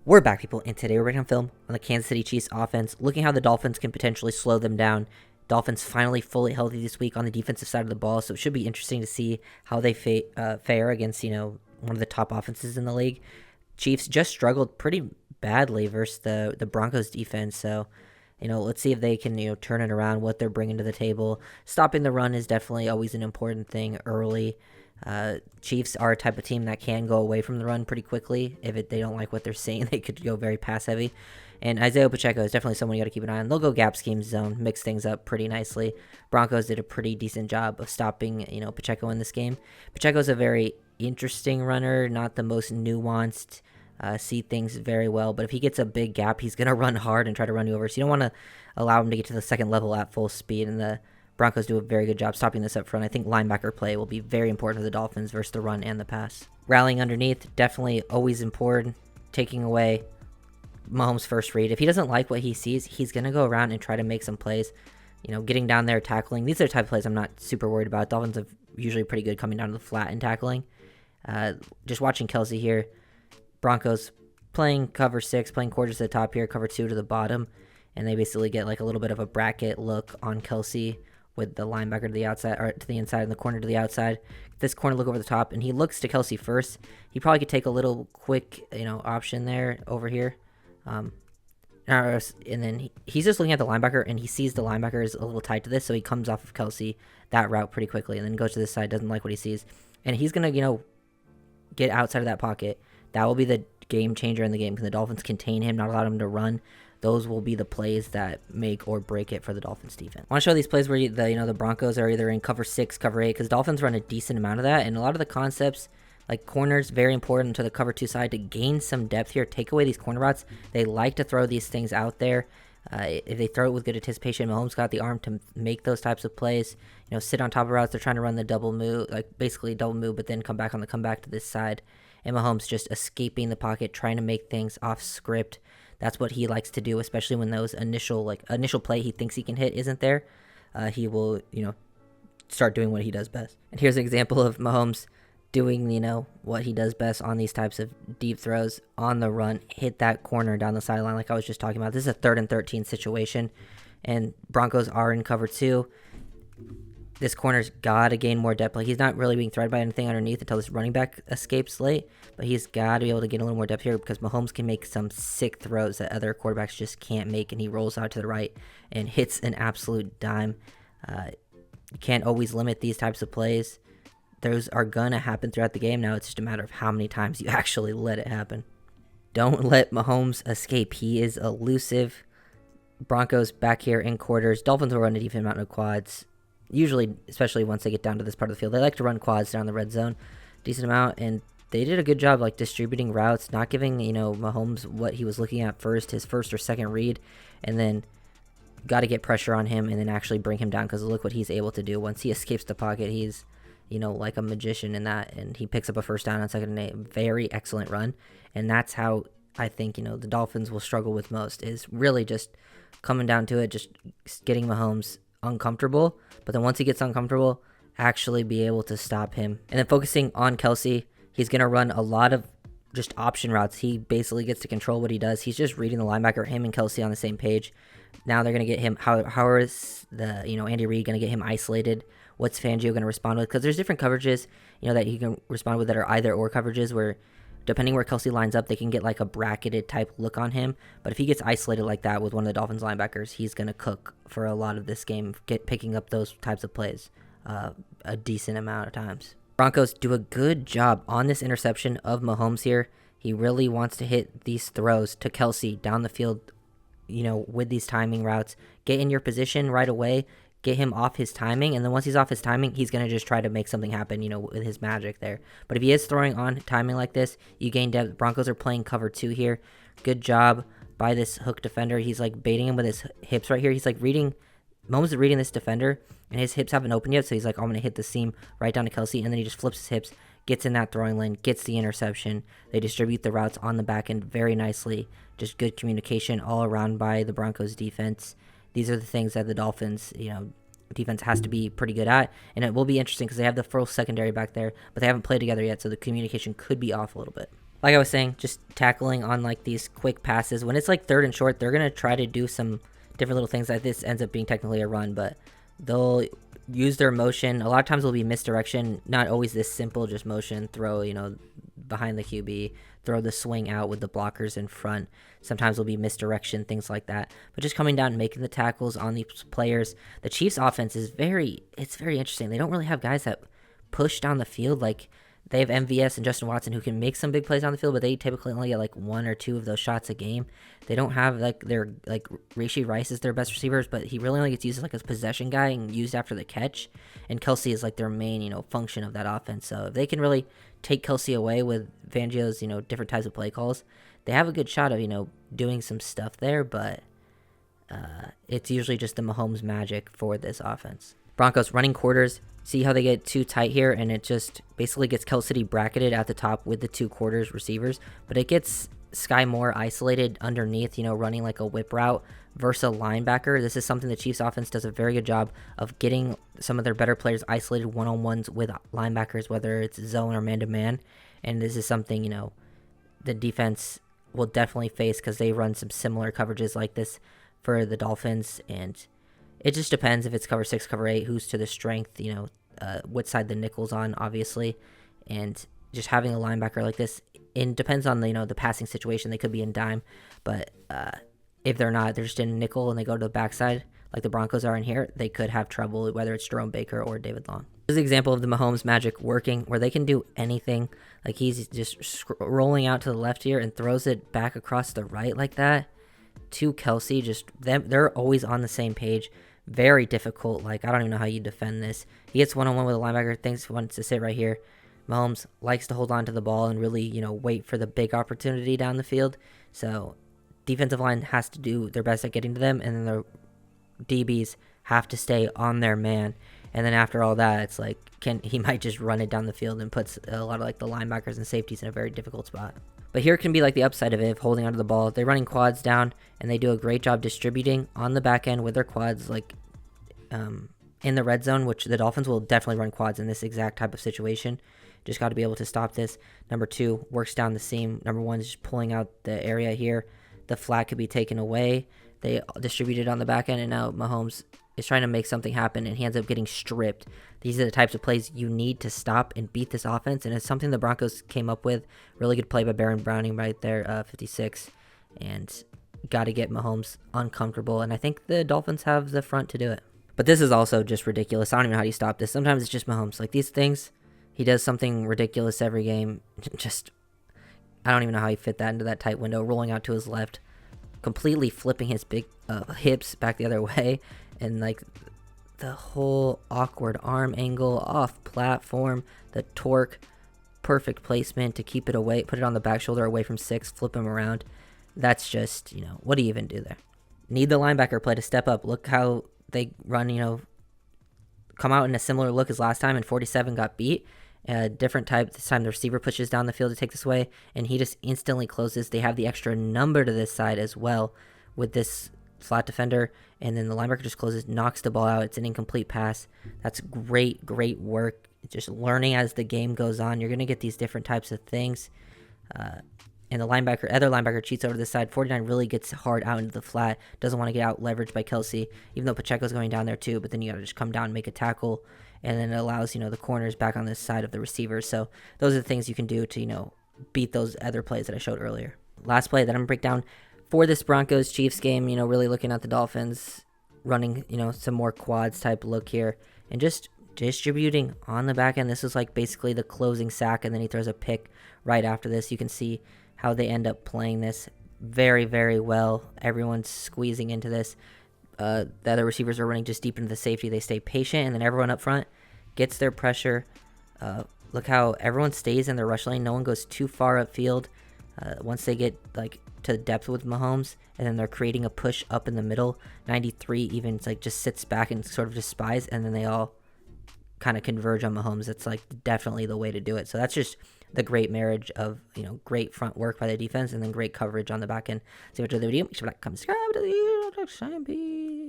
We're back, people, and today we're breaking film on the Kansas City Chiefs offense, looking how the Dolphins can potentially slow them down. Dolphins finally fully healthy this week on the defensive side of the ball, so it should be interesting to see how they fare against, one of the top offenses in the league. Chiefs just struggled pretty badly versus the Broncos defense, so let's see if they can turn it around, what they're bringing to the table. Stopping the run is definitely always an important thing early. Chiefs are a type of team that can go away from the run pretty quickly. If they don't like what they're seeing, they could go very pass heavy. And Isaiah Pacheco is definitely someone you got to keep an eye on. They'll go gap scheme zone, mix things up pretty nicely. Broncos did a pretty decent job of stopping, Pacheco in this game. Pacheco's a very interesting runner, not the most nuanced. See things very well, but if he gets a big gap, he's going to run hard and try to run you over. So you don't want to allow him to get to the second level at full speed, and the Broncos do a very good job stopping this up front. I think linebacker play will be very important for the Dolphins versus the run and the pass. Rallying underneath, definitely always important. Taking away Mahomes' first read. If he doesn't like what he sees, he's going to go around and try to make some plays. Getting down there, tackling. These are the type of plays I'm not super worried about. Dolphins are usually pretty good coming down to the flat and tackling. Just watching Kelce here. Broncos playing cover 6, playing quarters to the top here, cover 2 to the bottom. And they basically get like a little bit of a bracket look on Kelce with the linebacker to the outside, or to the inside and the corner to the outside. This corner look over the top, and he looks to Kelce first. He probably could take a little quick, option there over here. And then he's just looking at the linebacker, and he sees the linebacker is a little tight to this, so he comes off of Kelce that route pretty quickly, and then goes to this side, doesn't like what he sees. And he's going to, get outside of that pocket. That will be the game changer in the game. Can the Dolphins contain him, not allow him to run? Those will be the plays that make or break it for the Dolphins defense. I want to show these plays where the Broncos are either in cover 6, cover 8, because Dolphins run a decent amount of that, and a lot of the concepts, like corners, very important to the cover 2 side to gain some depth here. Take away these corner routes. They like to throw these things out there. If they throw it with good anticipation, Mahomes got the arm to make those types of plays. Sit on top of routes. They're trying to run the double move, like basically double move, but then come back on the comeback to this side. And Mahomes just escaping the pocket, trying to make things off script. That's what he likes to do, especially when those initial play he thinks he can hit isn't there. He will, start doing what he does best. And here's an example of Mahomes doing, what he does best on these types of deep throws on the run. Hit that corner down the sideline like I was just talking about. This is a 3rd and 13 situation, and Broncos are in cover 2. This corner's got to gain more depth. Like, he's not really being threatened by anything underneath until this running back escapes late, but he's got to be able to get a little more depth here because Mahomes can make some sick throws that other quarterbacks just can't make, and he rolls out to the right and hits an absolute dime. You can't always limit these types of plays. Those are going to happen throughout the game. Now it's just a matter of how many times you actually let it happen. Don't let Mahomes escape. He is elusive. Broncos back here in quarters. Dolphins will run a decent amount of quads. Usually, especially once they get down to this part of the field, they like to run quads down the red zone, decent amount, and they did a good job distributing routes, not giving Mahomes what he was looking at first, his first or second read, and then got to get pressure on him and then actually bring him down because look what he's able to do once he escapes the pocket. He's like a magician in that, and he picks up a first down on 2nd and 8. Very excellent run, and that's how I think the Dolphins will struggle with most is really just coming down to it, just getting Mahomes uncomfortable, but then once he gets uncomfortable, actually be able to stop him. And then focusing on Kelce, he's going to run a lot of just option routes. He basically gets to control what he does. He's just reading the linebacker, him and Kelce on the same page. Now they're going to get him, how is the, Andy Reid going to get him isolated? What's Fangio going to respond with? Because there's different coverages, that he can respond with that are either or coverages where depending where Kelce lines up, they can get like a bracketed type look on him. But if he gets isolated like that with one of the Dolphins linebackers, he's going to cook for a lot of this game, picking up those types of plays a decent amount of times. Broncos do a good job on this interception of Mahomes here. He really wants to hit these throws to Kelce down the field, with these timing routes. Get in your position right away. Get him off his timing, and then once he's off his timing, he's going to just try to make something happen, with his magic there. But if he is throwing on timing like this, you gain depth. Broncos are playing cover 2 here. Good job by this hook defender. He's baiting him with his hips right here. He's reading, Mahomes is reading this defender, and his hips haven't opened yet, so he's I'm going to hit the seam right down to Kelce, and then he just flips his hips, gets in that throwing lane, gets the interception. They distribute the routes on the back end very nicely. Just good communication all around by the Broncos defense. These are the things that the Dolphins, defense has to be pretty good at, and it will be interesting because they have the full secondary back there, but they haven't played together yet, so the communication could be off a little bit. Like I was saying, just tackling on like these quick passes. When it's like third and short, they're going to try to do some different little things. Like this ends up being technically a run, but they'll use their motion. A lot of times it'll be misdirection, not always this simple, just motion, throw, behind the QB, throw the swing out with the blockers in front. Sometimes it'll be misdirection, things like that. But just coming down and making the tackles on these players. The Chiefs offense is very interesting. They don't really have guys that push down the field. Like, they have MVS and Justin Watson who can make some big plays on the field, but they typically only get like 1 or 2 of those shots a game. They don't have Rashee Rice is their best receivers, but he really only gets used as like a possession guy and used after the catch. And Kelce is like their main, function of that offense. So if they can really take Kelce away with Fangio's, different types of play calls, they have a good shot of, doing some stuff there, but it's usually just the Mahomes magic for this offense. Broncos running quarters. See how they get too tight here, and it just basically gets Kelce bracketed at the top with the 2 quarters receivers, but it gets Sky Moore isolated underneath, running like a whip route versus a linebacker. This is something the Chiefs offense does a very good job of getting some of their better players isolated one-on-ones with linebackers, whether it's zone or man-to-man, and this is something, the defense will definitely face because they run some similar coverages like this for the Dolphins, and it just depends if it's cover 6, cover 8, who's to the strength, what side the nickel's on, obviously. And just having a linebacker like this, it depends on the passing situation. They could be in dime, but if they're not, they're just in nickel and they go to the backside, like the Broncos are in here, they could have trouble, whether it's Jerome Baker or David Long. This is an example of the Mahomes magic working, where they can do anything. Like, he's just rolling out to the left here and throws it back across the right like that to Kelce. They're always on the same page. Very difficult. Like, I don't even know how you defend this. He gets one-on-one with a linebacker, thinks he wants to sit right here. Mahomes likes to hold on to the ball and really, wait for the big opportunity down the field. So defensive line has to do their best at getting to them, and then the DBs have to stay on their man. And then after all that, it's like, he might just run it down the field and puts a lot of like the linebackers and safeties in a very difficult spot. But here can be like the upside of it, of holding onto the ball. They're running quads down, and they do a great job distributing on the back end with their quads, like in the red zone, which the Dolphins will definitely run quads in this exact type of situation. Just got to be able to stop this. Number 2, works down the seam. Number 1 is just pulling out the area here. The flat could be taken away. They distributed on the back end, and now Mahomes is trying to make something happen, and he ends up getting stripped. These are the types of plays you need to stop and beat this offense, and it's something the Broncos came up with. Really good play by Baron Browning right there, 56, and got to get Mahomes uncomfortable, and I think the Dolphins have the front to do it. But this is also just ridiculous. I don't even know how you stop this. Sometimes it's just Mahomes. Like, these things, he does something ridiculous every game. I don't even know how he fit that into that tight window, rolling out to his left, completely flipping his big hips back the other way, and like the whole awkward arm angle off platform, the torque, perfect placement to keep it away, put it on the back shoulder away from 6, flip him around. That's just, what do you even do there? Need the linebacker play to step up. Look how they run, come out in a similar look as last time, and 47 got beat. Different type. This time the receiver pushes down the field to take this away, and he just instantly closes. They have the extra number to this side as well with this flat defender, and then the linebacker just closes, knocks the ball out. It's an incomplete pass. That's great work. Just learning as the game goes on. You're going to get these different types of things. And the other linebacker cheats over to the side. 49 really gets hard out into the flat. Doesn't want to get out leveraged by Kelce, even though Pacheco's going down there too. But then you got to just come down and make a tackle. And then it allows, the corners back on this side of the receivers. So those are the things you can do to, beat those other plays that I showed earlier. Last play that I'm going to break down for this Broncos-Chiefs game, really looking at the Dolphins running, some more quads type look here. And just distributing on the back end. This is like basically the closing sack, and then he throws a pick right after this. You can see how they end up playing this very, very well. Everyone's squeezing into this. The other receivers are running just deep into the safety. They stay patient, and then everyone up front gets their pressure. Look how everyone stays in their rush lane. No one goes too far upfield. Once they get like to depth with Mahomes, and then they're creating a push up in the middle. 93 even just sits back and sort of just spies, and then they all kind of converge on Mahomes. It's like definitely the way to do it. So that's just the great marriage of, great front work by the defense and then great coverage on the back end. See you after the video. Make sure to like, comment, subscribe to the YouTube channel.